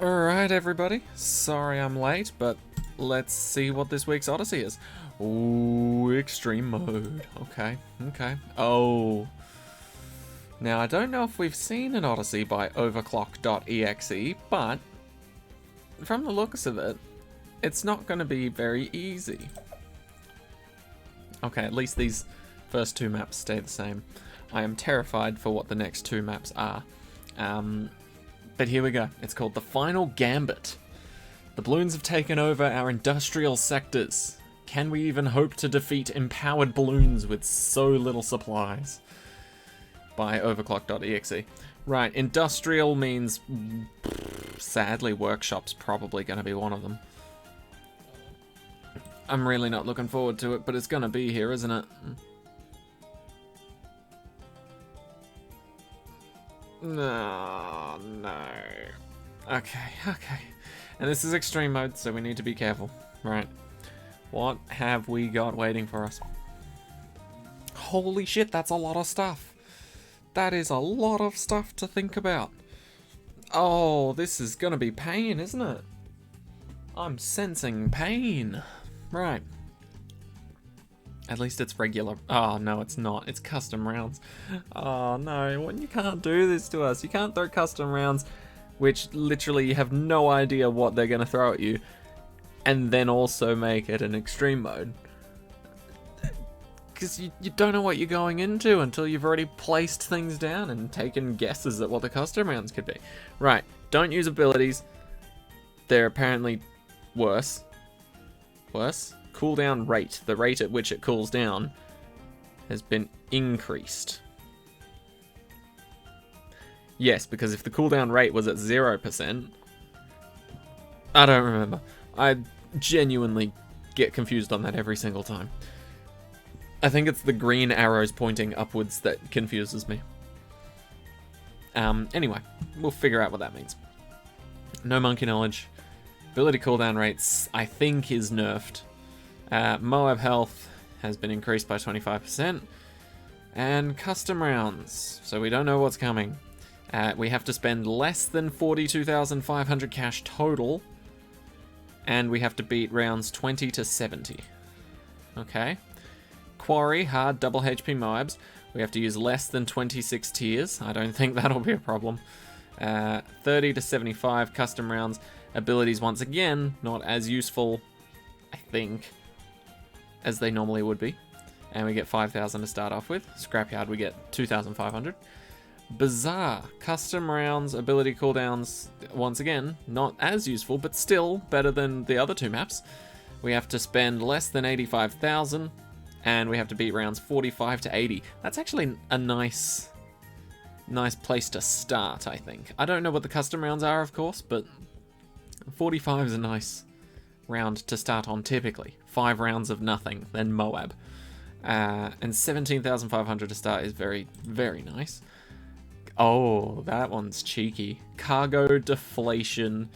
Alright, everybody. Sorry I'm late, but let's see what this week's Odyssey is. Ooh, extreme mode. Okay. Oh. Now, I don't know if we've seen an Odyssey by OVERCLOCK.exe, but from the looks of it, it's not going to be very easy. Okay, at least these first two maps stay the same. I am terrified for what the next two maps are. But here we go. It's called the Final Gambit. The balloons have taken over our industrial sectors. Can we even hope to defeat empowered balloons with so little supplies? By OVERCLOCK.exe. Right, industrial means... sadly, workshop's probably going to be one of them. I'm really not looking forward to it, but it's going to be here, isn't it? No. Okay. And this is extreme mode, so we need to be careful. Right. What have we got waiting for us? Holy shit, that's a lot of stuff. That is a lot of stuff to think about. Oh, this is gonna be pain, isn't it? I'm sensing pain. Right. At least it's regular. Oh, no, it's not. It's custom rounds. Oh, no. You can't do this to us. You can't throw custom rounds, which literally you have no idea what they're going to throw at you, and then also make it an extreme mode. Because you don't know what you're going into until you've already placed things down and taken guesses at what the custom rounds could be. Right. Don't use abilities. They're apparently worse. Cooldown rate, the rate at which it cools down, has been increased. Yes, because if the cooldown rate was at 0%, I don't remember. I genuinely get confused on that every single time. I think it's the green arrows pointing upwards that confuses me. Anyway, we'll figure out what that means. No monkey knowledge. Ability cooldown rates, I think, is nerfed. Moab health has been increased by 25%. And custom rounds. So we don't know what's coming. We have to spend less than 42,500 cash total. And we have to beat rounds 20 to 70. Okay. Quarry, hard, double HP Moabs. We have to use less than 26 tiers. I don't think that'll be a problem. 30 to 75 custom rounds. Abilities, once again, not as useful, I think, as they normally would be. And we get 5,000 to start off with. Scrapyard, we get 2,500. Bazaar, custom rounds, ability cooldowns, once again, not as useful, but still better than the other two maps. We have to spend less than 85,000, and we have to beat rounds 45 to 80. That's actually a nice place to start, I think. I don't know what the custom rounds are, of course, but 45 is a nice round to start on typically. 5 rounds of nothing, then Moab. And 17,500 to start is very, very nice. Oh, that one's cheeky. Cargo deflation,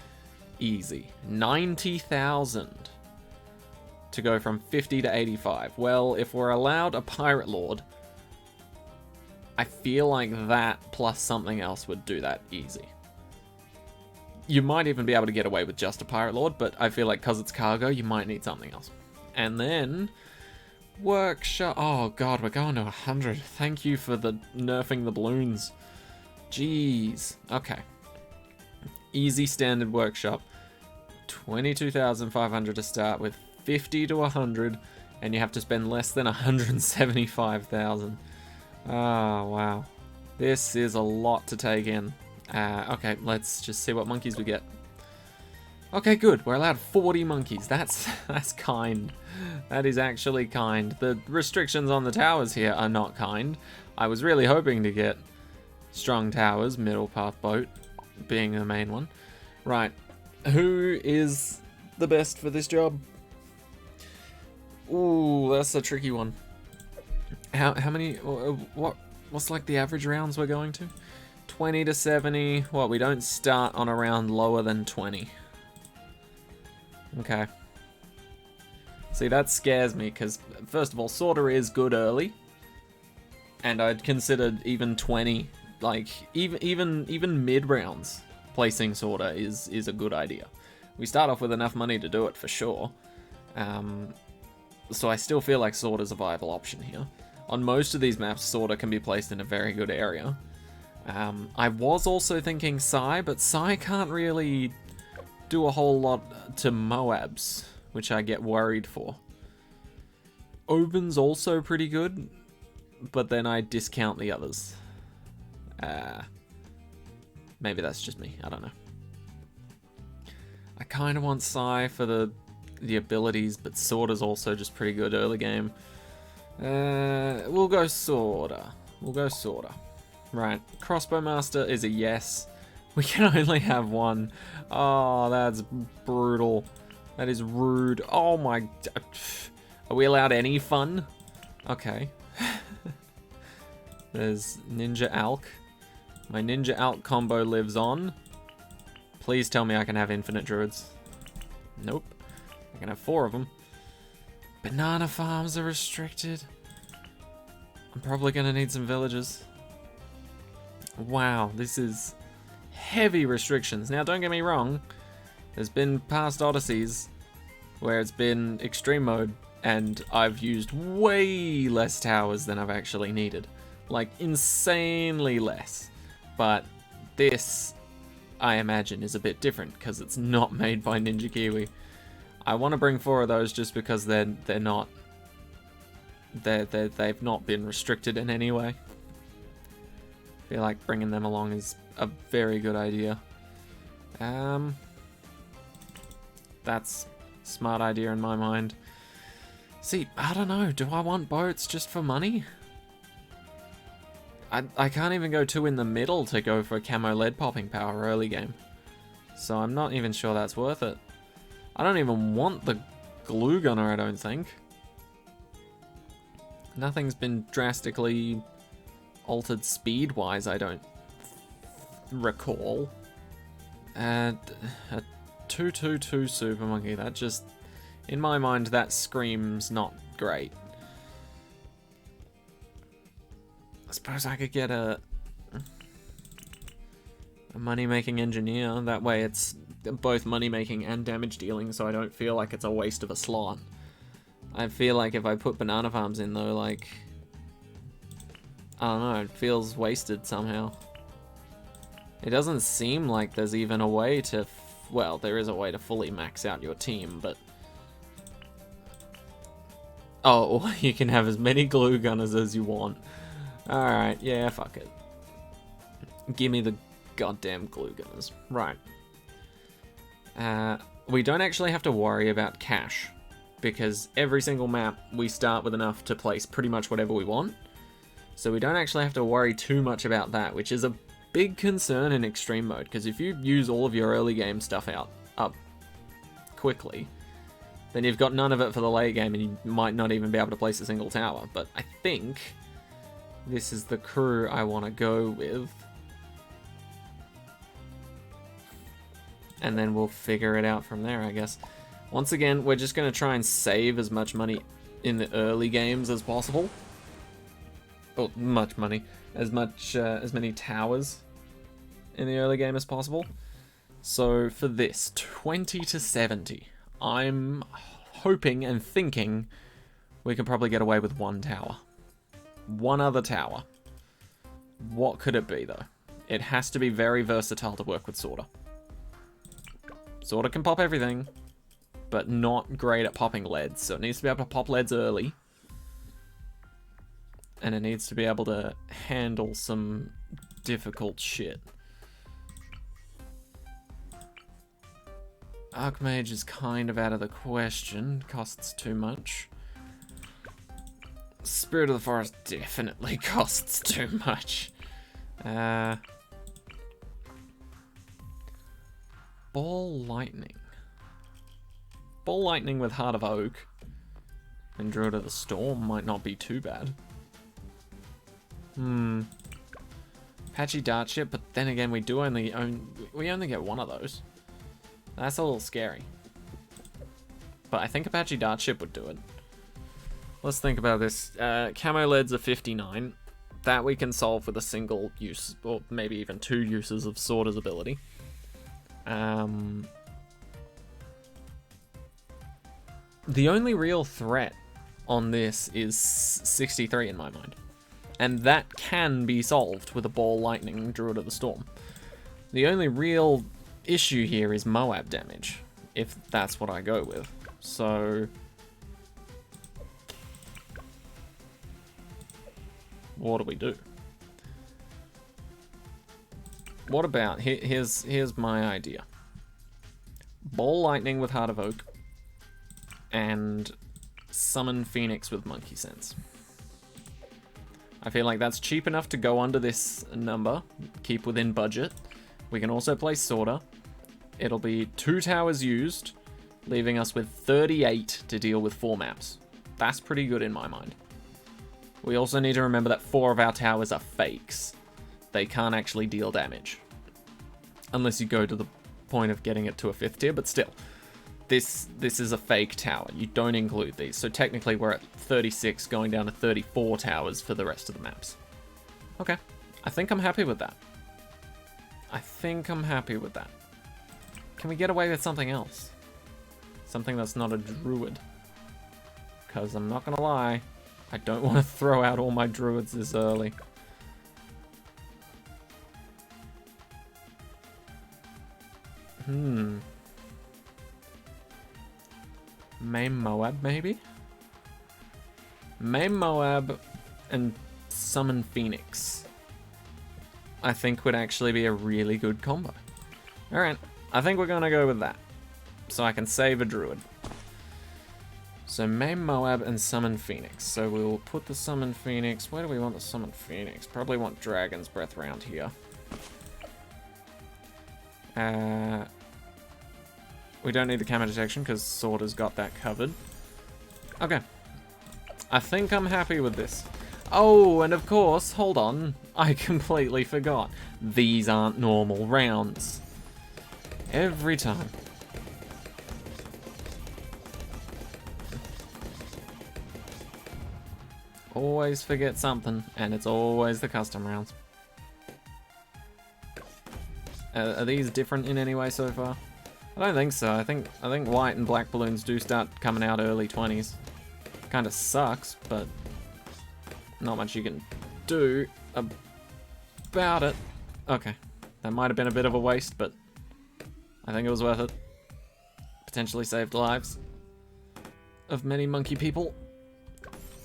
easy. 90,000 to go from 50 to 85. Well, if we're allowed a Pirate Lord, I feel like that plus something else would do that easy. You might even be able to get away with just a Pirate Lord, but I feel like because it's cargo, you might need something else. And then workshop. Oh god, we're going to 100. Thank you for the nerfing the balloons. Jeez. Okay. Easy standard workshop. 22,500 to start with, 50 to 100, and you have to spend less than 175,000. Oh, wow. This is a lot to take in. Okay, let's just see what monkeys we get. Okay, good. We're allowed 40 monkeys. That's kind. That is actually kind. The restrictions on the towers here are not kind. I was really hoping to get strong towers, middle path boat being the main one. Right. Who is the best for this job? Ooh, that's a tricky one. How many... What's like the average rounds we're going to? 20 to 70. What, we don't start on a round lower than 20. Okay. See, that scares me, because, first of all, Sorter is good early. And I'd consider even 20, like, even mid-rounds placing Sorter is a good idea. We start off with enough money to do it for sure. So I still feel like Sorter's a viable option here. On most of these maps, Sorter can be placed in a very good area. I was also thinking Psy, but Psy can't really do a whole lot to moabs, which I get worried for. Oben's also pretty good, but then I discount the others. Maybe that's just me, I don't know. I kind of want Psy for the abilities, but Sorter's also just pretty good early game. We'll go Sorter. We'll go Sorter. Right, Crossbow Master is a yes. We can only have one. Oh, that's brutal. That is rude. Oh my... Are we allowed any fun? Okay. There's Ninja Alk. My Ninja Alk combo lives on. Please tell me I can have infinite druids. Nope. I can have 4 of them. Banana farms are restricted. I'm probably going to need some villagers. Wow, this is heavy restrictions. Now, don't get me wrong. There's been past Odysseys where it's been extreme mode and I've used way less towers than I've actually needed. Like, insanely less. But this, I imagine, is a bit different because it's not made by Ninja Kiwi. I want to bring 4 of those just because they've not been restricted in any way. I feel like bringing them along is a very good idea. That's a smart idea in my mind. See, I don't know. Do I want boats just for money? I can't even go 2 in the middle to go for camo lead popping power early game. So I'm not even sure that's worth it. I don't even want the glue gunner, I don't think. Nothing's been drastically altered speed-wise, I don't recall. And a 2/2/2 Super Monkey, that just... In my mind, that screams not great. I suppose I could get a money-making engineer. That way it's both money-making and damage dealing, so I don't feel like it's a waste of a slot. I feel like if I put banana farms in though, like... I don't know, it feels wasted somehow. It doesn't seem like there's even a way to... Well, there is a way to fully max out your team, but... Oh, you can have as many glue gunners as you want. Alright, yeah, fuck it. Give me the goddamn glue gunners. Right. We don't actually have to worry about cash, because every single map we start with enough to place pretty much whatever we want. So we don't actually have to worry too much about that, which is a big concern in extreme mode, because if you use all of your early game stuff up quickly, then you've got none of it for the late game and you might not even be able to place a single tower. But I think this is the crew I want to go with. And then we'll figure it out from there, I guess. Once again, we're just going to try and save as much money in the early games as possible. Oh, much money. As many towers in the early game as possible. So for this, 20 to 70. I'm hoping and thinking we can probably get away with 1 tower. 1 other tower. What could it be, though? It has to be very versatile to work with Sorter. Sorter can pop everything, but not great at popping leads. So it needs to be able to pop leads early. And it needs to be able to handle some difficult shit. Archmage is kind of out of the question. Costs too much. Spirit of the Forest definitely costs too much. Ball Lightning. Ball Lightning with Heart of Oak and Druid of the Storm might not be too bad. Patchy Dart Ship, but then again we only get 1 of those. That's a little scary. But I think Apache Dart Ship would do it. Let's think about this. Camo leads are 59. That we can solve with a single use, or maybe even 2 uses of Sorter's ability. The only real threat on this is 63 in my mind. And that can be solved with a Ball Lightning Druid of the Storm. The only real issue here is Moab damage, if that's what I go with. So... what do we do? What about... here's my idea. Ball Lightning with Heart of Oak. And summon Phoenix with Monkey Sense. I feel like that's cheap enough to go under this number. Keep within budget. We can also play Sorter. It'll be 2 towers used, leaving us with 38 to deal with 4 maps. That's pretty good in my mind. We also need to remember that 4 of our towers are fakes. They can't actually deal damage. Unless you go to the point of getting it to a 5th tier, but still. This is a fake tower. You don't include these. So technically we're at 36 going down to 34 towers for the rest of the maps. Okay. I think I'm happy with that. I think I'm happy with that. Can we get away with something else? Something that's not a druid. Because I'm not going to lie, I don't want to throw out all my druids this early. Main Moab, maybe? Main Moab and summon Phoenix. I think would actually be a really good combo. Alright, I think we're gonna go with that. So I can save a druid. So main Moab and summon Phoenix. So we'll put the summon Phoenix. Where do we want the summon Phoenix? Probably want Dragon's Breath around here. We don't need the camo detection because Sorter's got that covered. Okay. I think I'm happy with this. Oh, and of course, hold on. I completely forgot. These aren't normal rounds. Every time. Always forget something, and it's always the custom rounds. Are these different in any way so far? I don't think so. I think white and black balloons do start coming out early 20s. Kind of sucks, but not much you can do about it. Okay, that might have been a bit of a waste, but I think it was worth it. Potentially saved lives of many monkey people.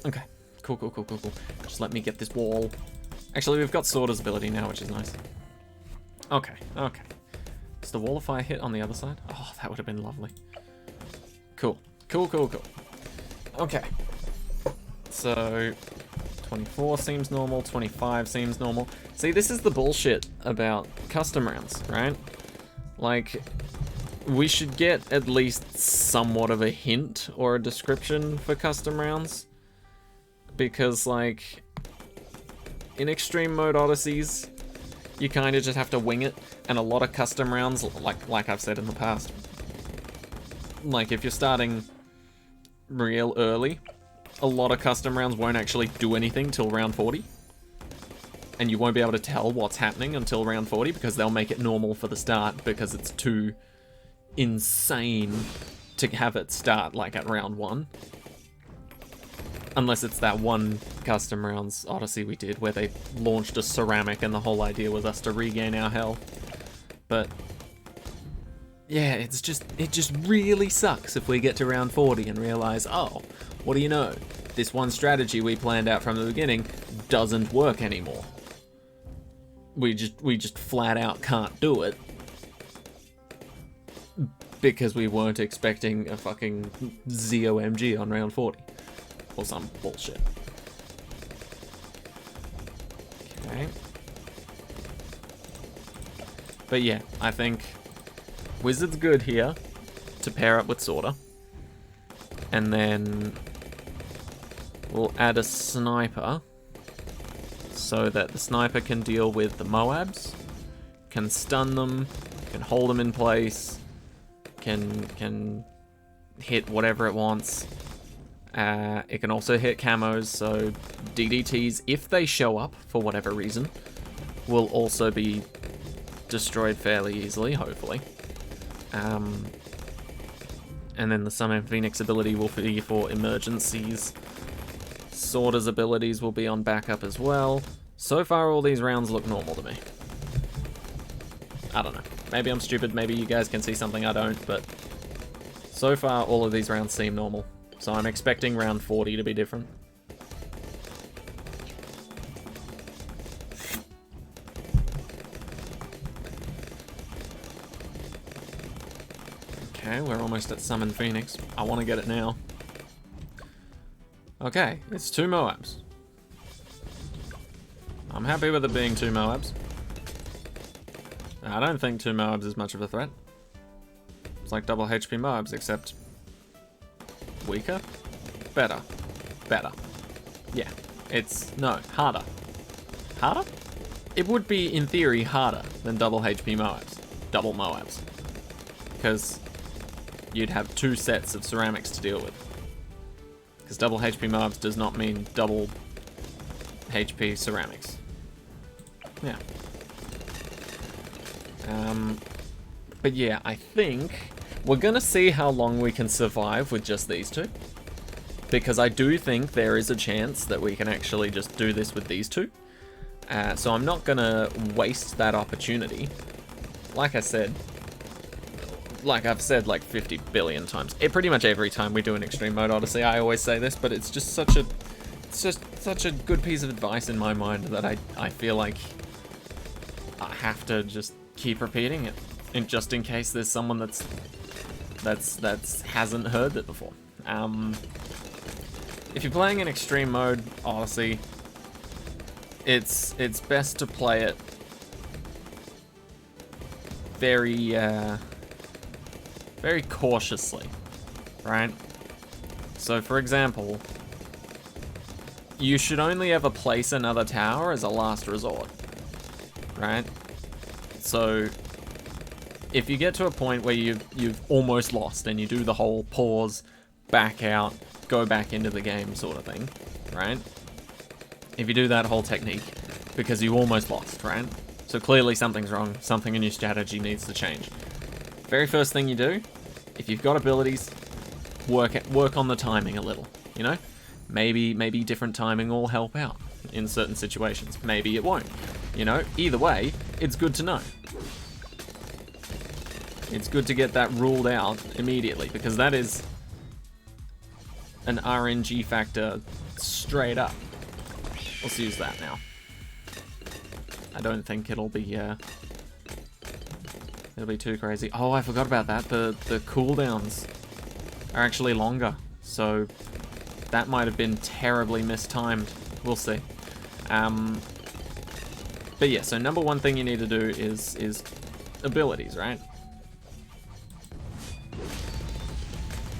Okay, cool. Just let me get this wall. Actually, we've got Sorter's ability now, which is nice. Okay. Does the wall of fire hit on the other side? Oh, that would have been lovely. Cool. Okay. So, 24 seems normal, 25 seems normal. See, this is the bullshit about custom rounds, right? Like, we should get at least somewhat of a hint or a description for custom rounds. Because, like, in extreme mode Odysseys, you kind of just have to wing it, and a lot of custom rounds, like I've said in the past, like if you're starting real early, a lot of custom rounds won't actually do anything till round 40, and you won't be able to tell what's happening until round 40 because they'll make it normal for the start because it's too insane to have it start like at round 1. Unless it's that one custom rounds Odyssey we did where they launched a ceramic and the whole idea was us to regain our health. But yeah, it just really sucks if we get to round 40 and realize, oh, what do you know? This one strategy we planned out from the beginning doesn't work anymore. We just flat out can't do it. Because we weren't expecting a fucking ZOMG on round 40. Or some bullshit. Okay. But yeah, I think Wizard's good here to pair up with Sorter. And then we'll add a Sniper so that the Sniper can deal with the Moabs, can stun them, can hold them in place, can hit whatever it wants. It can also hit camos, so DDTs, if they show up for whatever reason, will also be destroyed fairly easily, hopefully. And then the Summon Phoenix ability will be for emergencies. Sorter's abilities will be on backup as well. So far, all these rounds look normal to me. I don't know. Maybe I'm stupid, maybe you guys can see something I don't, but so far, all of these rounds seem normal. So I'm expecting round 40 to be different. Okay, we're almost at Summon Phoenix. I want to get it now. Okay, it's 2 Moabs. I'm happy with it being 2 Moabs. I don't think 2 Moabs is much of a threat. It's like double HP Moabs, except weaker? Better. Better. Yeah, it's, no, harder. Harder? It would be, in theory, harder than double HP Moabs. Double Moabs. Because you'd have 2 sets of ceramics to deal with. Because double HP Moabs does not mean double HP ceramics. Yeah. But yeah, I think we're gonna see how long we can survive with just these 2. Because I do think there is a chance that we can actually just do this with these 2. So I'm not gonna waste that opportunity. Like I said, like I've said like 50 billion times. Pretty much every time we do an extreme mode Odyssey, I always say this, but it's just such a good piece of advice in my mind that I feel like I have to just keep repeating it, and just in case there's someone that's hasn't heard it before. If you're playing in extreme mode Odyssey, it's best to play it very very cautiously, right? So for example, you should only ever place another tower as a last resort, right? So if you get to a point where you've almost lost and you do the whole pause, back out, go back into the game sort of thing, right? If you do that whole technique because you almost lost, right? So clearly something's wrong, something in your strategy needs to change. Very first thing you do, if you've got abilities, work on the timing a little, you know? Maybe different timing will help out in certain situations. Maybe it won't, you know? Either way, it's good to know. It's good to get that ruled out immediately, because that is an RNG factor straight up. Let's use that now. I don't think it'll be too crazy. Oh, I forgot about that. The cooldowns are actually longer, so that might have been terribly mistimed. We'll see. But yeah, so number one thing you need to do is abilities, right?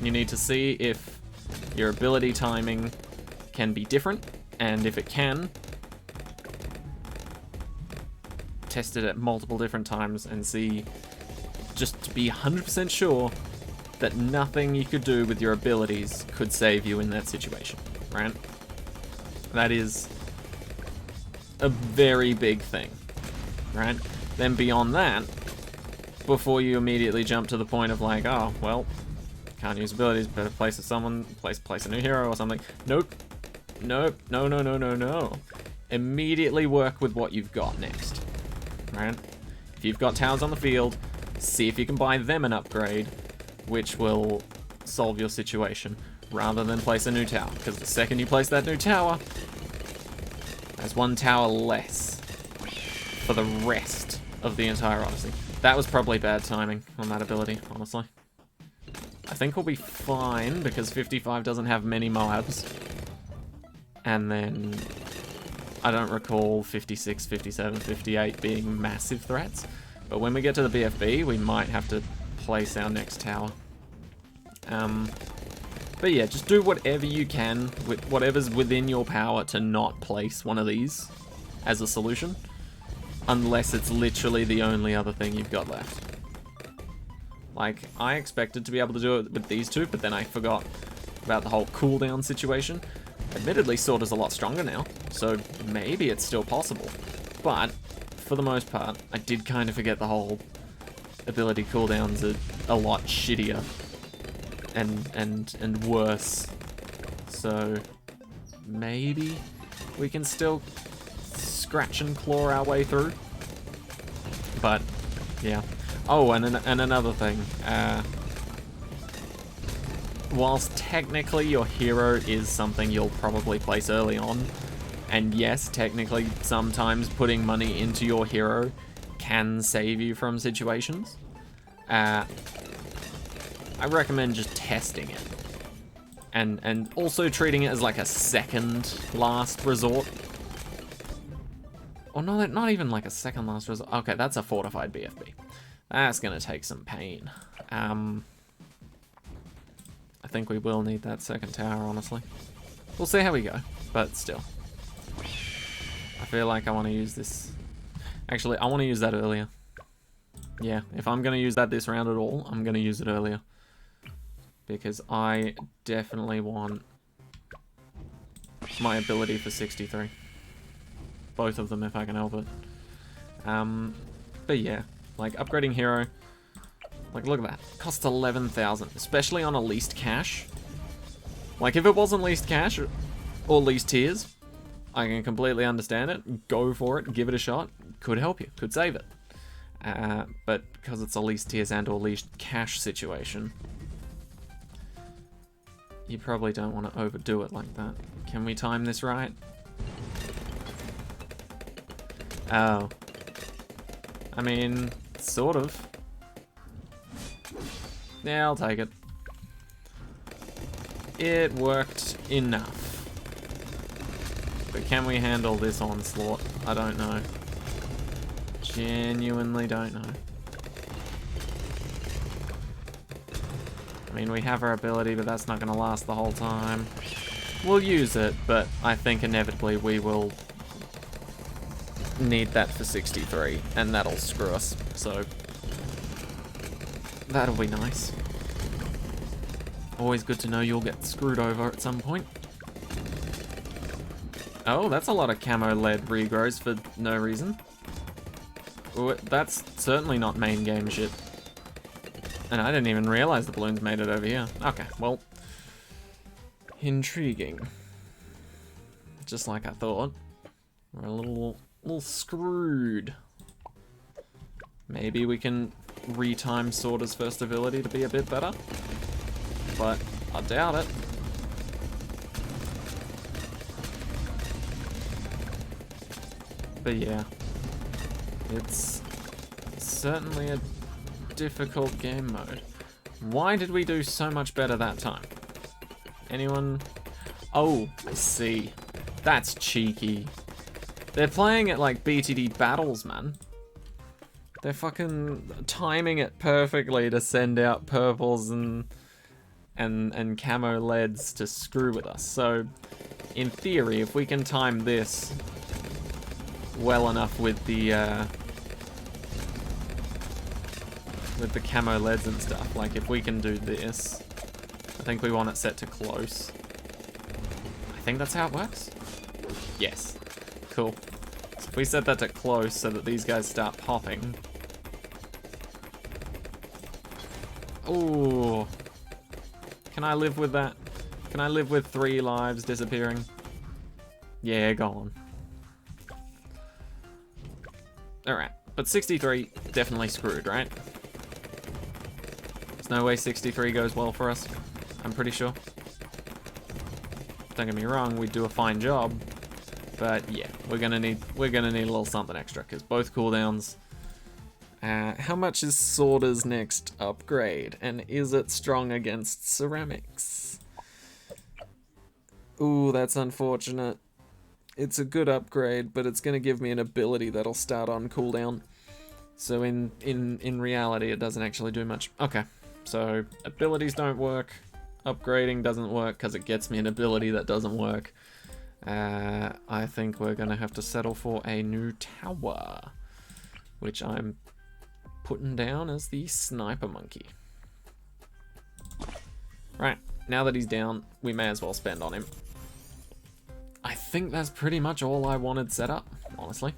You need to see if your ability timing can be different, and if it can, test it at multiple different times and see, just to be 100% sure that nothing you could do with your abilities could save you in that situation, right? That is a very big thing, right? Then beyond that, before you immediately jump to the point of like, oh, well, can't use abilities, better place a new hero or something. Nope. Nope. No. Immediately work with what you've got next, right? If you've got towers on the field, see if you can buy them an upgrade, which will solve your situation, rather than place a new tower. Because the second you place that new tower, that's 1 tower less for the rest of the entire Odyssey. That was probably bad timing on that ability, honestly. I think we'll be fine, because 55 doesn't have many Moabs. And then I don't recall 56, 57, 58 being massive threats. But when we get to the BFB, we might have to place our next tower. But yeah, just do whatever you can, with whatever's within your power to not place one of these as a solution. Unless it's literally the only other thing you've got left. Like, I expected to be able to do it with these 2, but then I forgot about the whole cooldown situation. Admittedly, Sword is a lot stronger now, so maybe it's still possible. But, for the most part, I did kind of forget the whole ability cooldowns are a lot shittier and worse. So maybe we can still scratch and claw our way through. But yeah. Oh, and another thing. Whilst technically your hero is something you'll probably place early on, and yes, technically sometimes putting money into your hero can save you from situations, I recommend just testing it. And also treating it as like a second last resort. Or no, not even like a second last resort. Okay, that's a fortified BFB. That's gonna take some pain. I think we will need that second tower, honestly. We'll see how we go, but still. I feel like I want to use this. Actually, I want to use that earlier. Yeah, if I'm going to use that this round at all, I'm going to use it earlier. Because I definitely want my ability for 63. Both of them if I can help it. But yeah, like upgrading hero. Like, look at that. Costs 11,000, especially on a least cash. Like, if it wasn't least cash or least tiers, I can completely understand it. Go for it. Give it a shot. Could help you. Could save it. But because it's a least tiers and or least cash situation, you probably don't want to overdo it like that. Can we time this right? Oh. I mean, sort of. Yeah, I'll take it. It worked enough. But can we handle this onslaught? I don't know. Genuinely don't know. I mean, we have our ability, but that's not going to last the whole time. We'll use it, but I think inevitably we will need that for 63, and that'll screw us, so that'll be nice. Always good to know you'll get screwed over at some point. Oh, that's a lot of camo-led regrows for no reason. Ooh, that's certainly not main game shit. And I didn't even realize the balloons made it over here. Okay, well. Intriguing. Just like I thought. We're a little screwed. Maybe we can retime Sorter's first ability to be a bit better. But I doubt it. But yeah. It's certainly a difficult game mode. Why did we do so much better that time? Anyone? Oh, I see. That's cheeky. They're playing it like BTD battles, man. They're fucking timing it perfectly to send out purples and camo leads to screw with us. So, in theory, if we can time this well enough with the camo leads and stuff, like if we can do this, I think we want it set to close. I think that's how it works. Yes. Cool. So if we set that to close so that these guys start popping. Ooh. Can I live with that? Can I live with 3 lives disappearing? Yeah, go on. Alright, but 63, definitely screwed, right? There's no way 63 goes well for us, I'm pretty sure. Don't get me wrong, we do a fine job. But yeah, we're gonna need a little something extra, because both cooldowns. How much is Sorter's next upgrade? And is it strong against ceramics? Ooh, that's unfortunate. It's a good upgrade, but it's gonna give me an ability that'll start on cooldown. So in reality, it doesn't actually do much. Okay, so abilities don't work. Upgrading doesn't work because it gets me an ability that doesn't work. I think we're gonna have to settle for a new tower, which I'm putting down as the sniper monkey. Right, now that he's down, we may as well spend on him. I think that's pretty much all I wanted set up, honestly.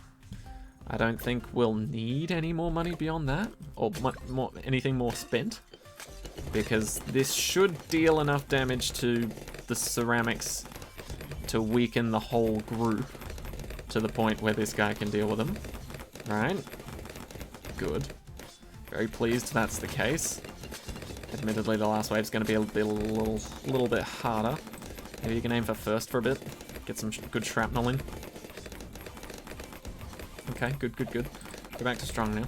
I don't think we'll need any more money beyond that, or anything more spent, because this should deal enough damage to the ceramics to weaken the whole group to the point where this guy can deal with them. Right? Good. Very pleased that's the case. Admittedly, the last wave's going to be a little bit harder. Maybe you can aim for first for a bit. Get some good shrapnel in. Okay, good. Go back to strong now.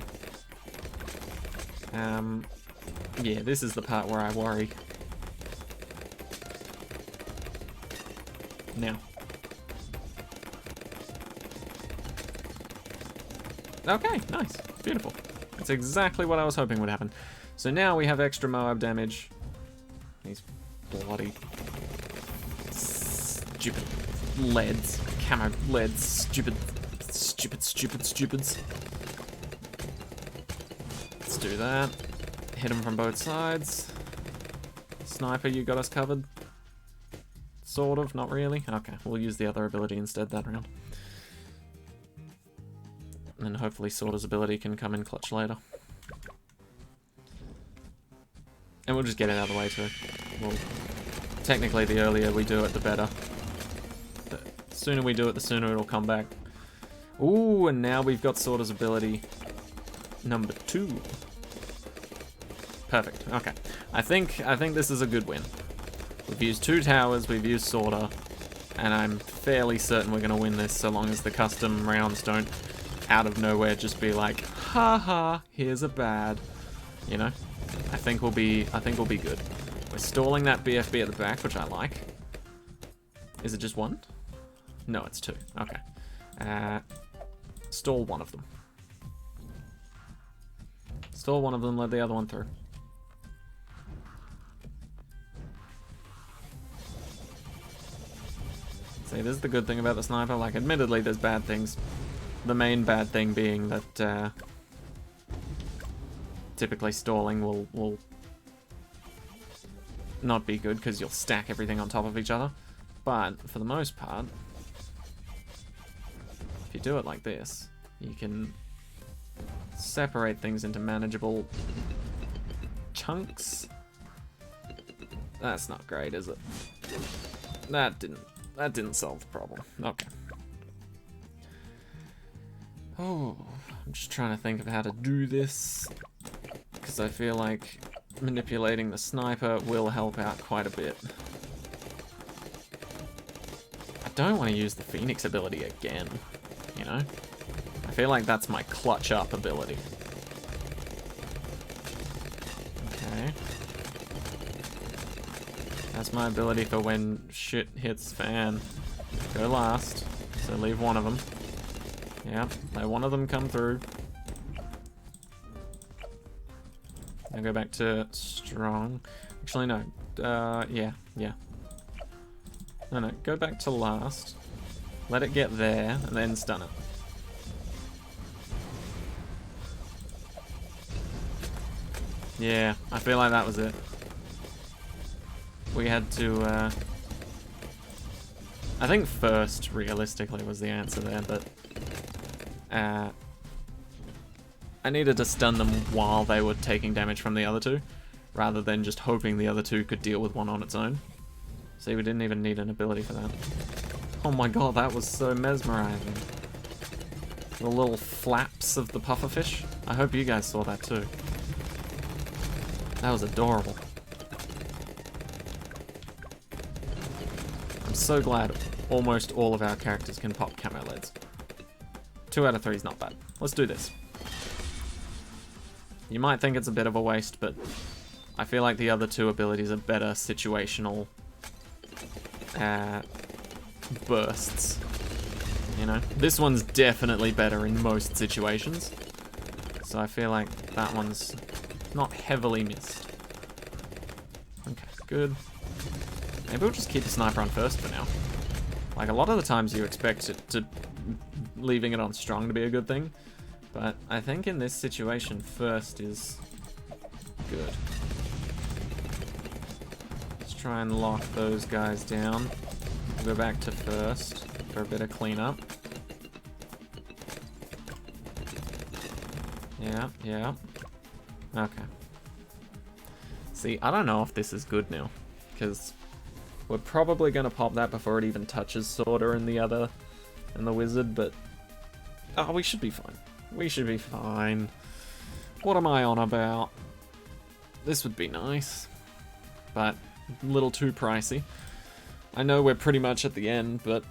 Yeah, this is the part where I worry. Now. Okay, nice. Beautiful. That's exactly what I was hoping would happen. So now we have extra Moab damage. These bloody stupid leads. Camo leads. Stupids. Let's do that. Hit him from both sides. Sniper, you got us covered. Sort of, not really. Okay, we'll use the other ability instead that round. And hopefully Sorter's ability can come in clutch later. And we'll just get it out of the way too. Well, technically the earlier we do it, the better. The sooner we do it, the sooner it'll come back. Ooh, and now we've got Sorter's ability number 2. Perfect, okay. I think this is a good win. We've used 2 towers, we've used Sorter, and I'm fairly certain we're gonna win this so long as the custom rounds don't out of nowhere just be like, haha, here's a bad, you know? I think we'll be good. We're stalling that BFB at the back, which I like. Is it just 1? No, it's 2. Okay. Stall one of them. Stall one of them, let the other one through. See, this is the good thing about the sniper. Like, admittedly, there's bad things. The main bad thing being that typically stalling will not be good because you'll stack everything on top of each other. But for the most part, if you do it like this, you can separate things into manageable chunks. That's not great, is it? That didn't solve the problem. Okay. Oh, I'm just trying to think of how to do this, because I feel like manipulating the sniper will help out quite a bit. I don't want to use the Phoenix ability again, you know? I feel like that's my clutch up ability. Okay. That's my ability for when shit hits fan. Go last, so leave one of them. Yeah, let one of them come through. Now go back to strong. Actually, no. Yeah. No, go back to last. Let it get there, and then stun it. Yeah, I feel like that was it. We had to, I think first, realistically, was the answer there, but I needed to stun them while they were taking damage from the other two, rather than just hoping the other two could deal with one on its own. See, we didn't even need an ability for that. Oh my god, that was so mesmerizing. The little flaps of the pufferfish. I hope you guys saw that too. That was adorable. I'm so glad almost all of our characters can pop camo leads. 2 out of 3 is not bad. Let's do this. You might think it's a bit of a waste, but I feel like the other 2 abilities are better situational bursts. You know? This one's definitely better in most situations. So I feel like that one's not heavily missed. Okay, good. Maybe we'll just keep the sniper on first for now. Like, a lot of the times you expect it to leaving it on strong to be a good thing, but I think in this situation first is good. Let's try and lock those guys down. We'll go back to first for a bit of cleanup. Yeah. Okay. See, I don't know if this is good now, because we're probably going to pop that before it even touches Sorter and the wizard, but... Oh, we should be fine. We should be fine. What am I on about? This would be nice, but a little too pricey. I know we're pretty much at the end, but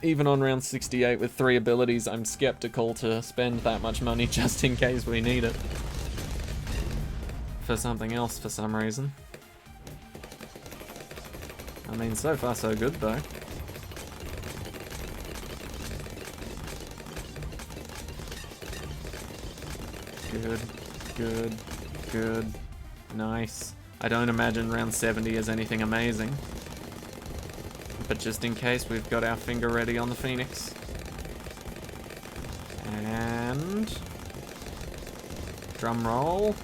even on round 68 with 3 abilities, I'm skeptical to spend that much money just in case we need it for something else for some reason. I mean, so far so good though. Good. Nice. I don't imagine round 70 is anything amazing. But just in case, we've got our finger ready on the Phoenix. And... drum roll.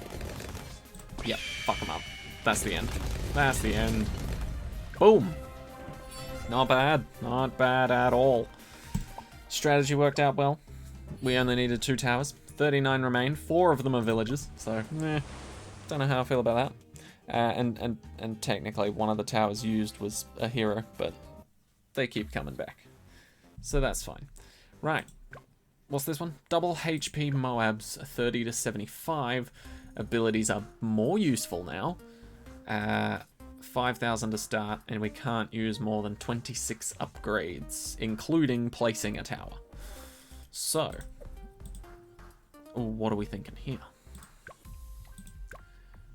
Yep, fuck them up. That's the end. That's the end. Boom! Not bad. Not bad at all. Strategy worked out well. We only needed 2 towers. 39 remain. 4 of them are villages, so don't know how I feel about that. And technically one of the towers used was a hero, but they keep coming back, so that's fine. Right, what's this one? Double HP Moabs, 30 to 75. Abilities are more useful now. 5,000 to start, and we can't use more than 26 upgrades, including placing a tower. So, what are we thinking here?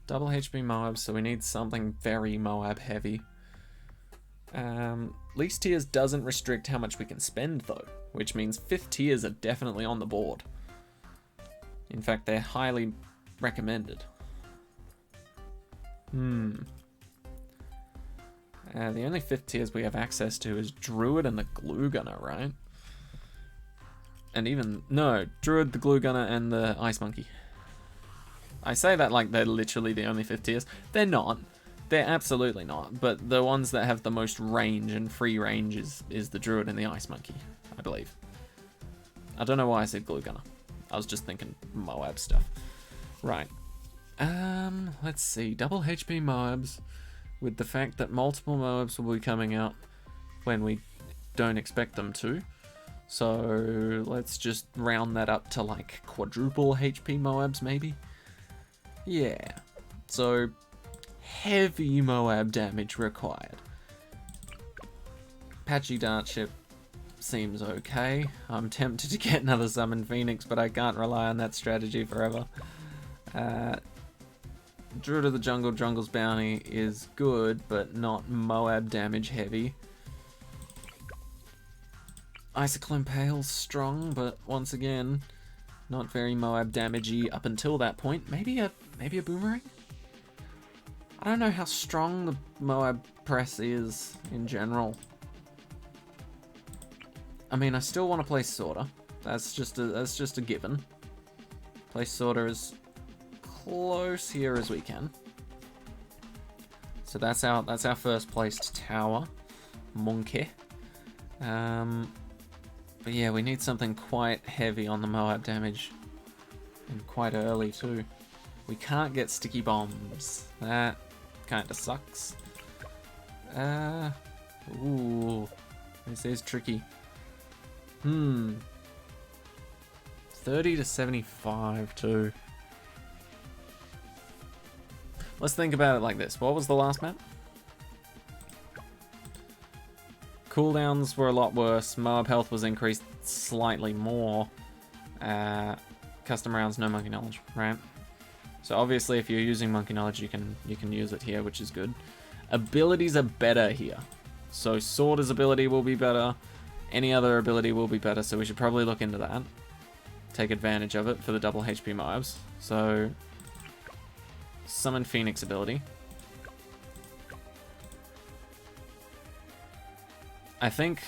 Double HP Moabs, so we need something very Moab heavy. Least tiers doesn't restrict how much we can spend though, which means 5th tiers are definitely on the board. In fact, they're highly recommended. The only 5th tiers we have access to is Druid and the Glue Gunner, right? And even, no, Druid, the Glue Gunner, and the Ice Monkey. I say that like they're literally the only 5th tiers. They're not. They're absolutely not. But the ones that have the most range and free range is the Druid and the Ice Monkey, I believe. I don't know why I said Glue Gunner. I was just thinking Moab stuff. Right. Let's see. Double HP Moabs, with the fact that multiple Moabs will be coming out when we don't expect them to. So let's just round that up to like quadruple HP Moabs maybe. Yeah. So heavy Moab damage required. Patchy Dartship seems okay. I'm tempted to get another Summon Phoenix, but I can't rely on that strategy forever. Druid of the Jungle, Jungle's Bounty is good, but not Moab damage heavy. Icicle Impale's strong, but once again, not very Moab damagey up until that point. Maybe a Boomerang? I don't know how strong the Moab press is in general. I mean, I still want to play Sorter. That's just a given. Play Sorter as close here as we can. So that's our first placed tower, Monkey. But yeah, we need something quite heavy on the Moab damage, and quite early too. We can't get sticky bombs. That kind of sucks. Ooh, this is tricky. 30 to 75 too. Let's think about it like this. What was the last map? Cooldowns were a lot worse. Moab health was increased slightly more. Custom rounds, no monkey knowledge, right? So obviously, if you're using monkey knowledge, you can use it here, which is good. Abilities are better here. So Sorter's ability will be better. Any other ability will be better. So we should probably look into that. Take advantage of it for the double HP Moabs. So Summon Phoenix ability. I think...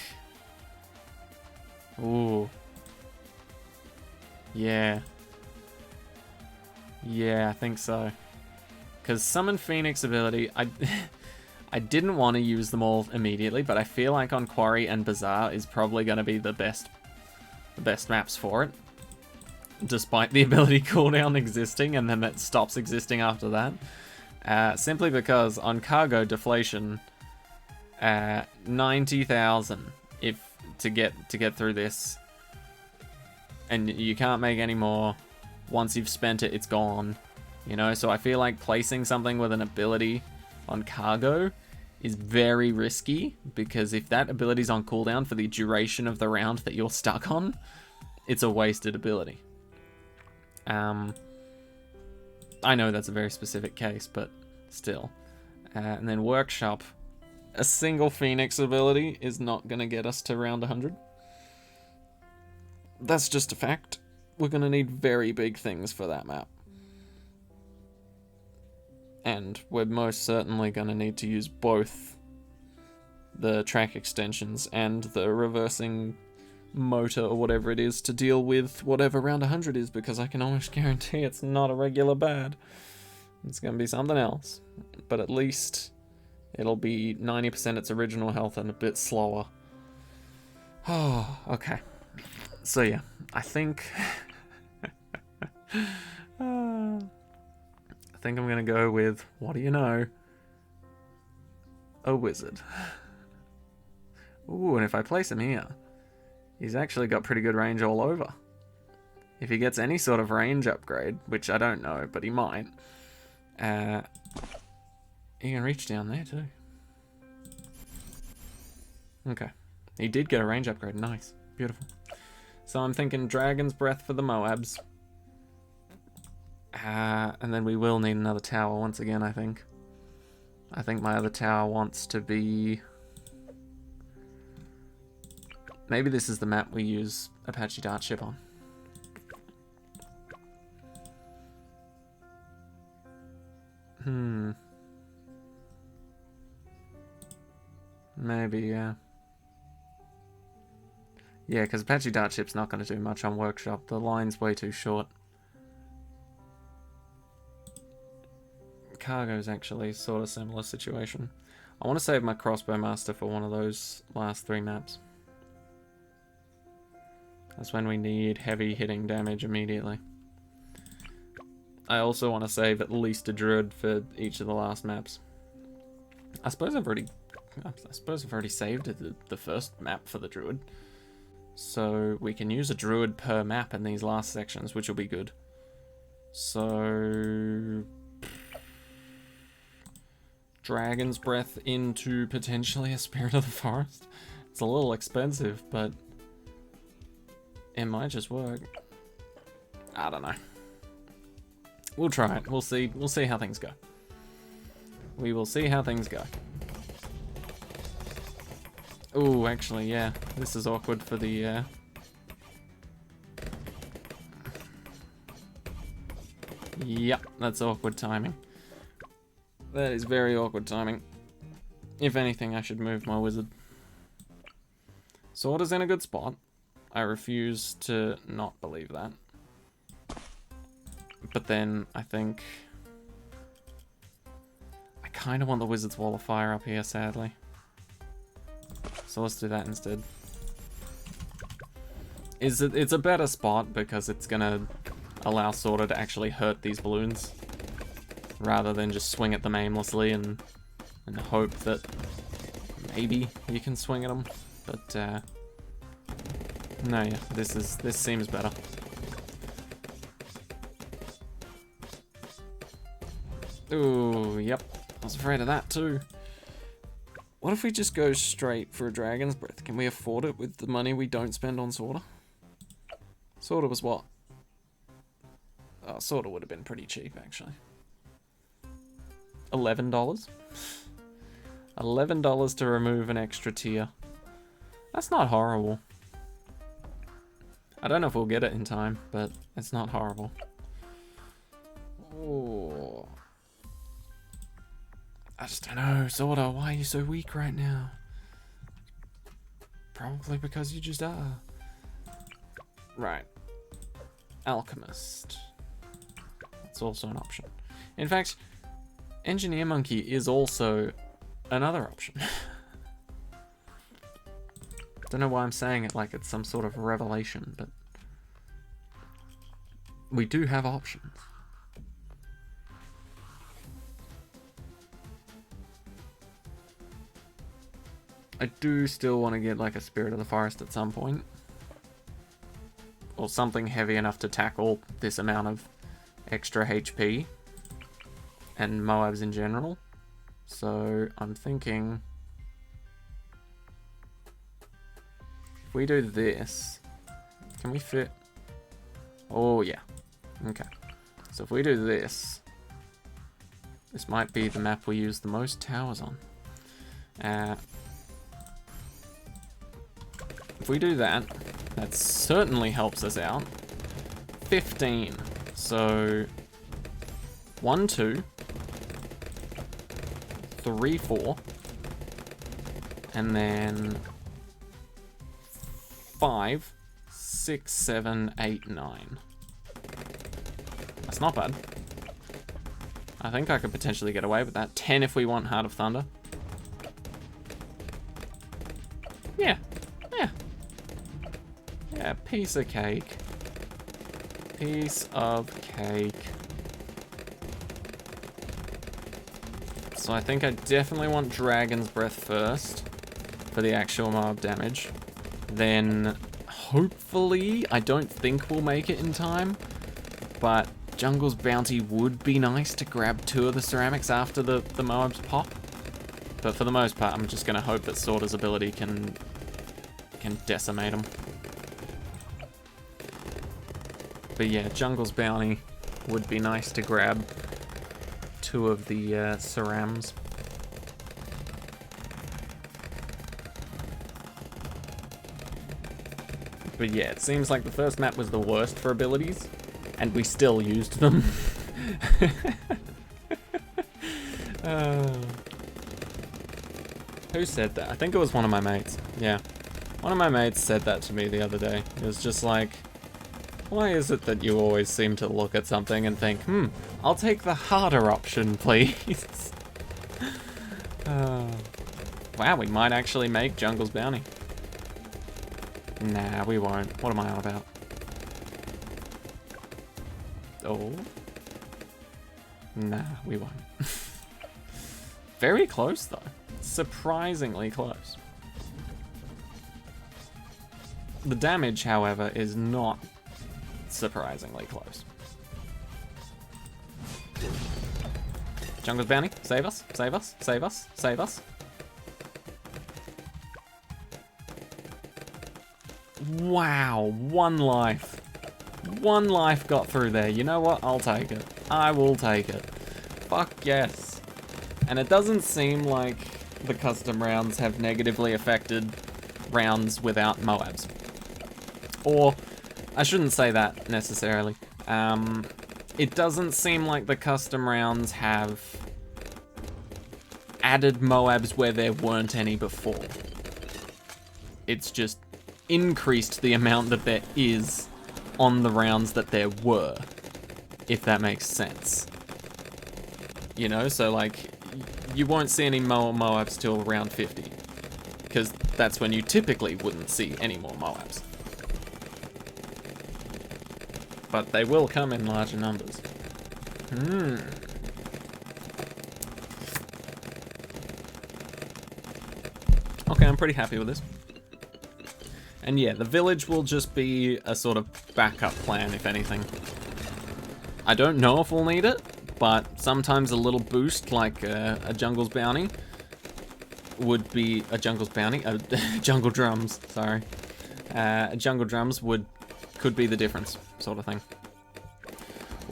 Ooh. Yeah. Yeah, I think so. Because Summon Phoenix ability, I didn't want to use them all immediately, but I feel like on Quarry and Bazaar is probably going to be the best maps for it. despite the ability cooldown existing, and then it stops existing after that. Simply because on cargo deflation, 90,000 to get through this, and you can't make any more. Once you've spent it, it's gone. You know, so I feel like placing something with an ability on cargo is very risky, because if that ability's on cooldown for the duration of the round that you're stuck on, it's a wasted ability. I know that's a very specific case, but still. And then workshop. A single Phoenix ability is not going to get us to round 100. That's just a fact. We're going to need very big things for that map. And we're most certainly going to need to use both the track extensions and the reversing motor or whatever it is to deal with whatever round 100 is, because I can almost guarantee it's not a regular bad. It's going to be something else. But at least it'll be 90% its original health and a bit slower. Oh, okay. So yeah, I think... I think I'm going to go with, what do you know? A wizard. Ooh, and if I place him here, he's actually got pretty good range all over. If he gets any sort of range upgrade, which I don't know, but he might, he can reach down there too. Okay. He did get a range upgrade. Nice. Beautiful. So I'm thinking Dragon's Breath for the Moabs. And then we will need another tower once again, I think. I think my other tower wants to be... Maybe this is the map we use Apache Dart Ship on. Maybe, yeah. Yeah, because Apache Dart Ship's not going to do much on Workshop. The line's way too short. Cargo's actually sort of similar situation. I want to save my Crossbow Master for one of those last 3 maps. That's when we need heavy hitting damage immediately. I also want to save at least a Druid for each of the last maps. I suppose I've already saved the first map for the Druid. So we can use a Druid per map in these last sections, which will be good. So... Dragon's Breath into potentially a Spirit of the Forest. It's a little expensive, but it might just work. I don't know. We'll try it. We'll see how things go. We will see how things go. Ooh, actually, yeah. This is awkward for the... Yep, that's awkward timing. That is very awkward timing. If anything, I should move my wizard. Sword is in a good spot. I refuse to not believe that. But then, I think... I kind of want the Wizard's Wall of Fire up here, sadly. So let's do that instead. It's a better spot because it's gonna allow Sorta to actually hurt these balloons, rather than just swing at them aimlessly and hope that maybe you can swing at them. But no, yeah, this seems better. Ooh, yep. I was afraid of that too. What if we just go straight for a Dragon's Breath? Can we afford it with the money we don't spend on Sorta? Sorta was what? Oh, Sorta would have been pretty cheap, actually. $11? $11 to remove an extra tier. That's not horrible. I don't know if we'll get it in time, but it's not horrible. Oh. I just don't know, Sorta, why are you so weak right now? Probably because you just are. Right. Alchemist. That's also an option. In fact, Engineer Monkey is also another option. Don't know why I'm saying it like it's some sort of revelation, but we do have options. I do still want to get like a Spirit of the Forest at some point. Or something heavy enough to tackle this amount of extra HP. And Moabs in general. So I'm thinking... if we do this... can we fit? Oh yeah. Okay. So if we do this... this might be the map we use the most towers on. If we do that, that certainly helps us out. 15. So 1, 2, 3, 4, and then 5, 6, 7, 8, 9. That's not bad. I think I could potentially get away with that. 10 if we want Heart of Thunder. Yeah. Yeah. Yeah, piece of cake. Piece of cake. So I think I definitely want Dragon's Breath first for the actual mob damage. Then hopefully, I don't think we'll make it in time, but Jungle's Bounty would be nice to grab 2 of the ceramics after the Moabs pop. But for the most part, I'm just going to hope that Sorter's ability can decimate them. But yeah, Jungle's Bounty would be nice to grab 2 of the cerams. But yeah, it seems like the first map was the worst for abilities, and we still used them. Who said that? I think it was one of my mates. Yeah. One of my mates said that to me the other day. It was just like, why is it that you always seem to look at something and think, I'll take the harder option, please? Wow, we might actually make Jungle's Bounty. Nah, we won't. What am I on about? Oh. Nah, we won't. Very close, though. Surprisingly close. The damage, however, is not surprisingly close. Jungle's Bounty, save us, save us, save us, save us. Wow, 1 life. 1 life got through there. You know what? I'll take it. I will take it. Fuck yes. And it doesn't seem like the custom rounds have negatively affected rounds without Moabs. Or, I shouldn't say that necessarily. It doesn't seem like the custom rounds have added Moabs where there weren't any before. It's just increased the amount that there is on the rounds that there were, if that makes sense. You know, so like, you won't see any more Moabs till round 50, because that's when you typically wouldn't see any more Moabs. But they will come in larger numbers. Okay, I'm pretty happy with this. And yeah, the village will just be a sort of backup plan, if anything. I don't know if we'll need it, but sometimes a little boost, like a Jungle's Bounty, would be a Jungle's Bounty, Jungle Drums, sorry. Jungle Drums could be the difference, sort of thing.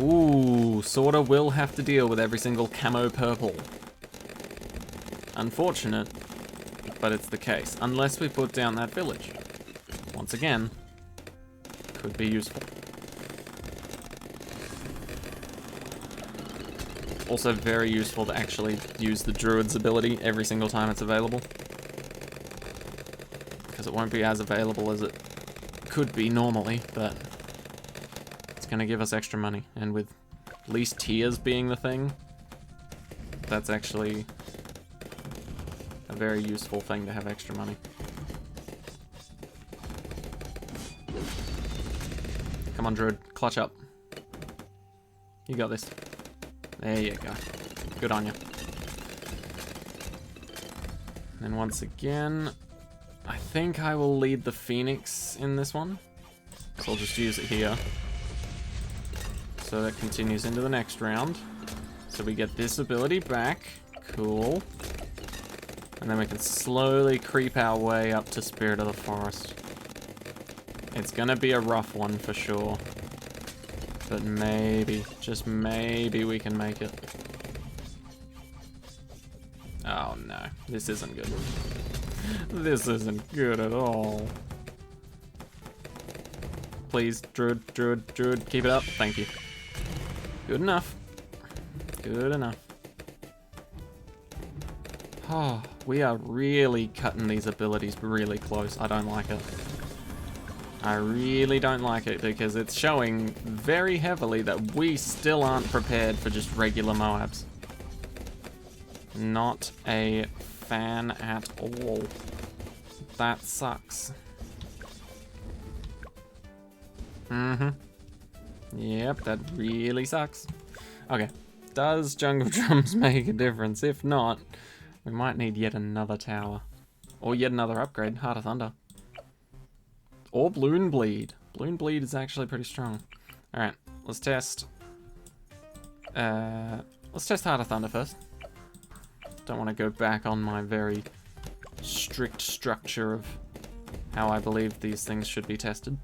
Ooh, sorta will have to deal with every single camo purple. Unfortunate, but it's the case. Unless we put down that village. Once again, could be useful. Also very useful to actually use the Druid's ability every single time it's available. Because it won't be as available as it could be normally, but it's going to give us extra money. And with least tiers being the thing, that's actually a very useful thing to have extra money. Come on, Druid, clutch up. You got this. There you go. Good on you. And once again, I think I will lead the Phoenix in this one. So I'll just use it here. So that continues into the next round. So we get this ability back. Cool. And then we can slowly creep our way up to Spirit of the Forest. It's gonna be a rough one for sure. But maybe, just maybe we can make it. Oh no, this isn't good. This isn't good at all. Please, Druid, Druid, Druid, keep it up. Thank you. Good enough. Good enough. Oh, we are really cutting these abilities really close. I don't like it. I really don't like it because it's showing very heavily that we still aren't prepared for just regular Moabs. Not a fan at all. That sucks. Mm-hmm. Yep, that really sucks. Okay, does Jungle Drums make a difference? If not, we might need yet another tower. Or yet another upgrade, Heart of Thunder. Or Balloon Bleed. Balloon Bleed is actually pretty strong. Alright, let's test... let's test Heart of Thunder first. Don't want to go back on my very strict structure of how I believe these things should be tested.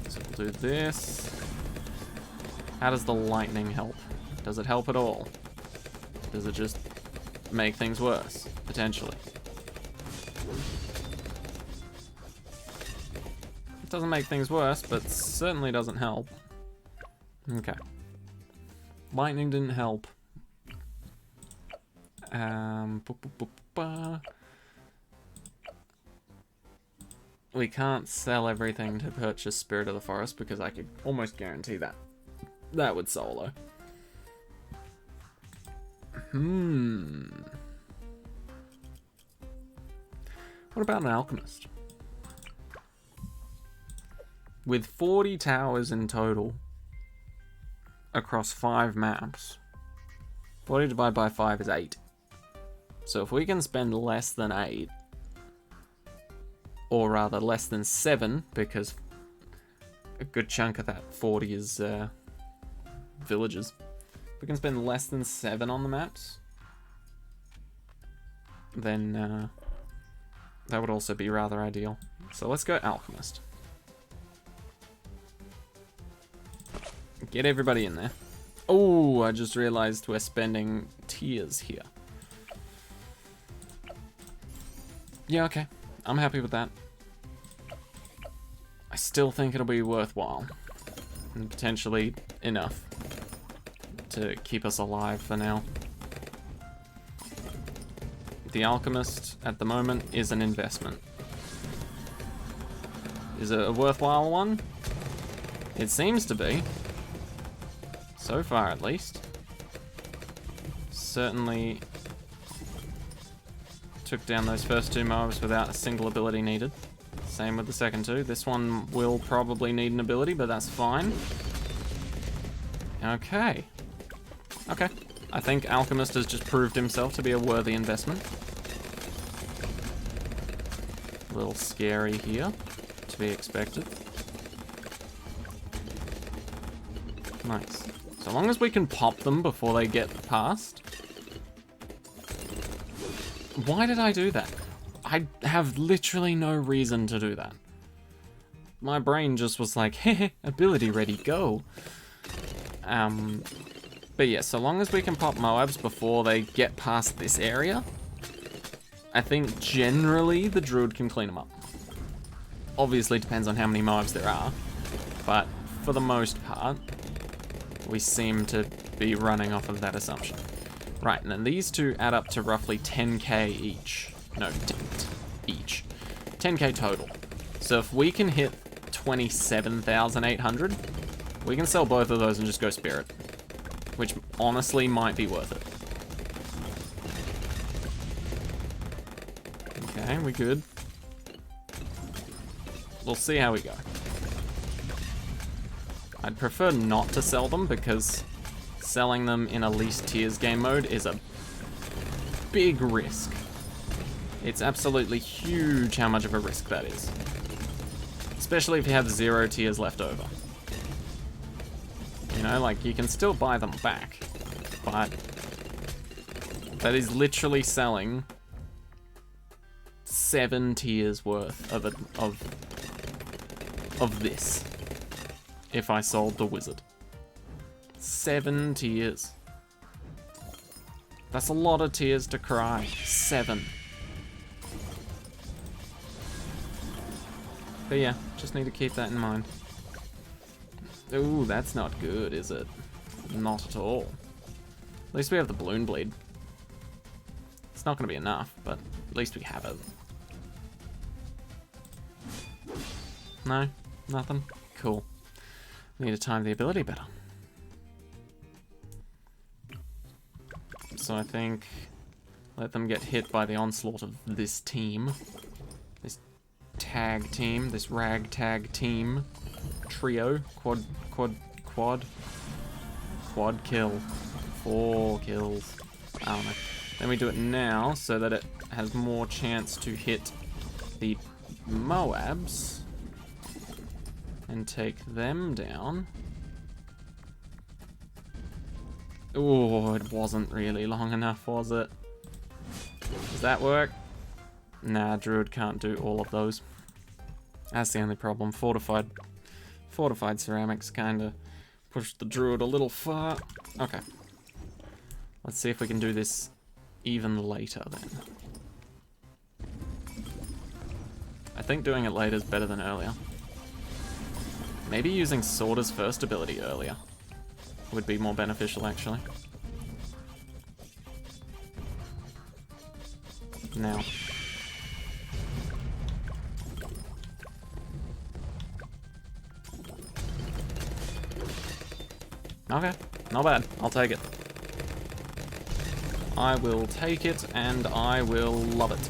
So we'll do this. How does the lightning help? Does it help at all? Does it just make things worse? Potentially. It doesn't make things worse, but certainly doesn't help. Okay. Lightning didn't help. We can't sell everything to purchase Spirit of the Forest because I could almost guarantee that that would solo. What about an alchemist? With 40 towers in total across 5 maps, 40 divided by 5 is 8. So if we can spend less than 8, or rather less than 7, because a good chunk of that 40 is villages. If we can spend less than 7 on the maps, then that would also be rather ideal. So let's go Alchemist. Get everybody in there. Oh, I just realized we're spending tiers here. Yeah, okay. I'm happy with that. I still think it'll be worthwhile. And potentially enough to keep us alive for now. The Alchemist, at the moment, is an investment. Is it a worthwhile one? It seems to be. So far, at least. Certainly took down those first 2 mobs without a single ability needed. Same with the second 2. This one will probably need an ability, but that's fine. Okay. Okay. I think Alchemist has just proved himself to be a worthy investment. A little scary here, to be expected. Nice. So long as we can pop them before they get past. Why did I do that? I have literally no reason to do that. My brain just was like, heh, ability ready, go. But yeah, so long as we can pop Moabs before they get past this area, I think generally the Druid can clean them up. Obviously depends on how many Moabs there are, but for the most part, we seem to be running off of that assumption. Right, and then these two add up to roughly 10k each. No, each. 10k total. So if we can hit 27,800, we can sell both of those and just go Spirit. Which honestly might be worth it. Okay, we good. We'll see how we go. I'd prefer not to sell them because selling them in a least tiers game mode is a big risk. It's absolutely huge how much of a risk that is. Especially if you have 0 tiers left over. You know, like, you can still buy them back, but that is literally selling 7 tiers worth of this if I sold the wizard. 7 tiers. That's a lot of tears to cry. 7. But yeah, just need to keep that in mind. Ooh, that's not good, is it? Not at all. At least we have the balloon bleed. It's not going to be enough, but at least we have it. No? Nothing? Cool. Need to time the ability better. So I think let them get hit by the onslaught of this team. This tag team, this ragtag team. Trio. Quad kill. 4 kills. I don't know. Then we do it now so that it has more chance to hit the moabs and take them down. Oh, it wasn't really long enough, was it? Does that work? Nah, Druid can't do all of those. That's the only problem. Fortified ceramics kinda pushed the Druid a little far. Okay. Let's see if we can do this even later then. I think doing it later is better than earlier. Maybe using Sorter's first ability earlier would be more beneficial, actually. Now. Okay, not bad. I'll take it. I will take it, and I will love it.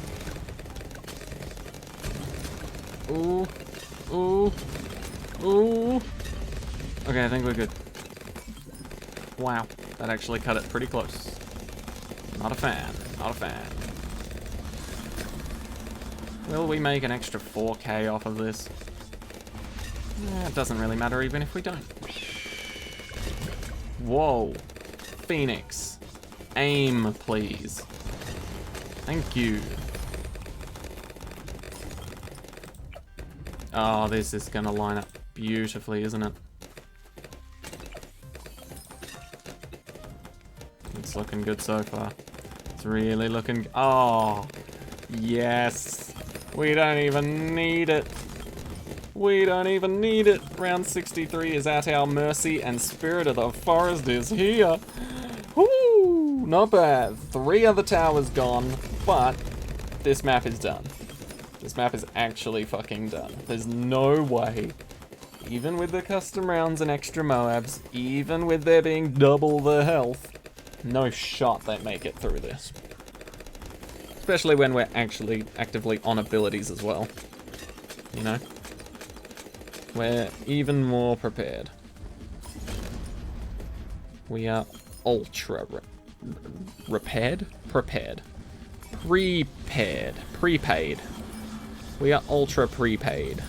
Ooh. Ooh. Ooh. Okay, I think we're good. Wow, that actually cut it pretty close. Not a fan. Not a fan. Will we make an extra 4K off of this? Yeah, it doesn't really matter even if we don't. Whoa. Phoenix. Aim, please. Thank you. Oh, this is gonna line up beautifully, isn't it? It's looking good so far. It's really looking... Oh, yes. We don't even need it. We don't even need it. Round 63 is at our mercy, and Spirit of the Forest is here. Woo! Not bad. 3 other towers gone, but this map is done. This map is actually fucking done. There's no way, even with the custom rounds and extra moabs, even with there being double the health, no shot they make it through this. Especially when we're actually actively on abilities as well. You know? We're even more prepared. We are ultra repaired? Prepared. Prepaid. We are ultra prepaid.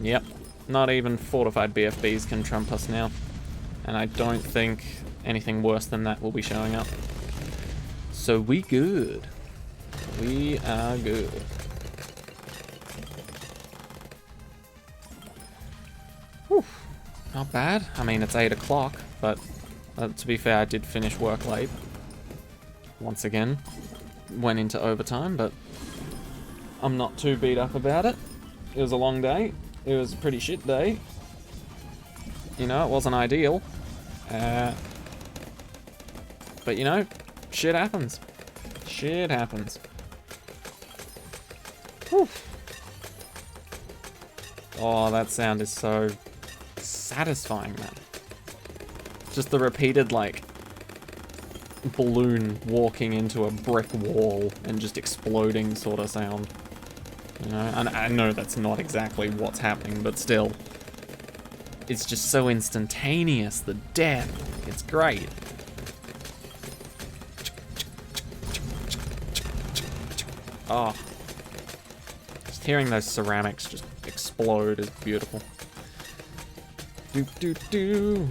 Yep. Not even fortified BFBs can trump us now. And I don't think anything worse than that will be showing up. So we good. We are good. Whew. Not bad. I mean, it's 8 o'clock, but to be fair, I did finish work late. Once again. Went into overtime, but I'm not too beat up about it. It was a long day. It was a pretty shit day. You know, it wasn't ideal. But you know, shit happens. Shit happens. Whew. Oh, that sound is so satisfying, man. Just the repeated, like, balloon walking into a brick wall and just exploding sort of sound. You know, and I know that's not exactly what's happening, but still. it's just so instantaneous, the death. It's great. Oh. Just hearing those ceramics just explode is beautiful. Do do do.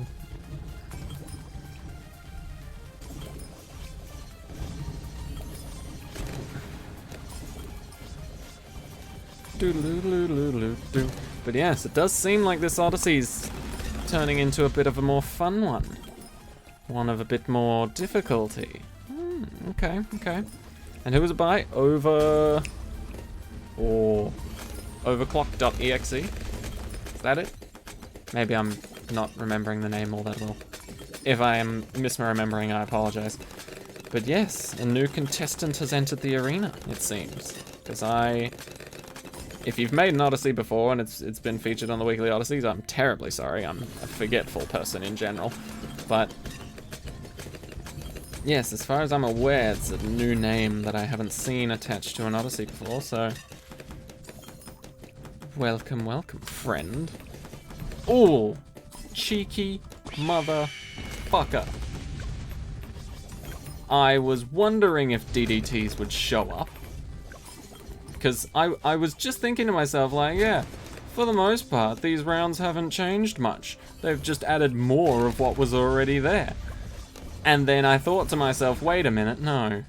But yes, it does seem like this Odyssey's turning into a bit of a more fun one. One of a bit more difficulty. Okay. And who was it by? OVERCLOCK.exe? Is that it? Maybe I'm not remembering the name all that well. If I am misremembering, I apologize. But yes, a new contestant has entered the arena, it seems. Because if you've made an Odyssey before and it's been featured on the Weekly Odysseys, I'm terribly sorry. I'm a forgetful person in general. But yes, as far as I'm aware, it's a new name that I haven't seen attached to an Odyssey before, so welcome, friend. Oh, cheeky motherfucker. I was wondering if DDTs would show up. Because I was just thinking to myself, like, yeah, for the most part, these rounds haven't changed much. They've just added more of what was already there. And then I thought to myself, wait a minute, no.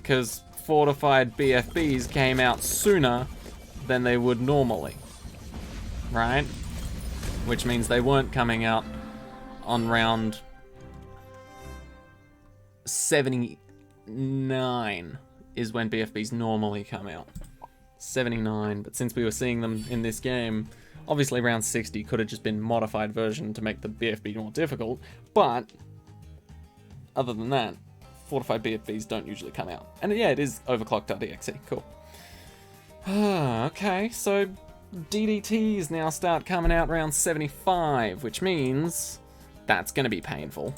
Because fortified BFBs came out sooner than they would normally. Right? Which means they weren't coming out on round 79 is when BFBs normally come out. 79, but since we were seeing them in this game, obviously round 60 could have just been modified version to make the BFB more difficult, but other than that, fortified BFBs don't usually come out. And yeah, it is OVERCLOCK.exe, cool. Okay, so DDTs now start coming out around 75, which means that's going to be painful.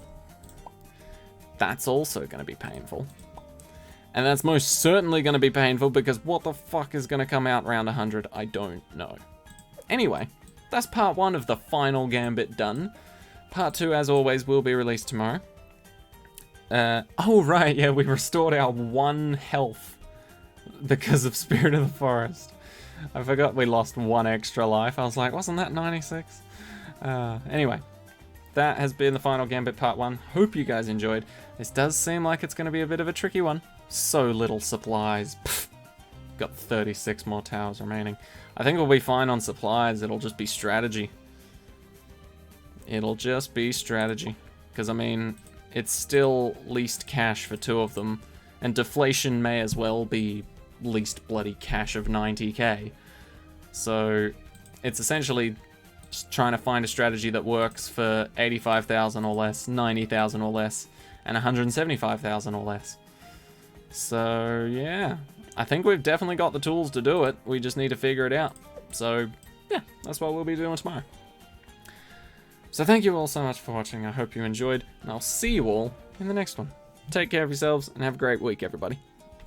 That's also going to be painful. And that's most certainly going to be painful because what the fuck is going to come out around 100? I don't know. Anyway, that's part 1 of the final Gambit done. Part 2, as always, will be released tomorrow. Oh right, yeah, we restored our 1 health because of Spirit of the Forest. I forgot we lost 1 extra life. I was like, wasn't that 96? Anyway, that has been the final Gambit part 1. Hope you guys enjoyed. This does seem like it's going to be a bit of a tricky one. So little supplies. Pfft. Got 36 more towers remaining. I think we'll be fine on supplies. It'll just be strategy. It'll just be strategy. Because, I mean, it's still least cash for 2 of them. And deflation may as well be least bloody cash of 90k. So, it's essentially just trying to find a strategy that works for 85,000 or less, 90,000 or less, and 175,000 or less. So, yeah. I think we've definitely got the tools to do it. We just need to figure it out. So, yeah, that's what we'll be doing tomorrow. So thank you all so much for watching. I hope you enjoyed, and I'll see you all in the next one. Take care of yourselves, and have a great week, everybody.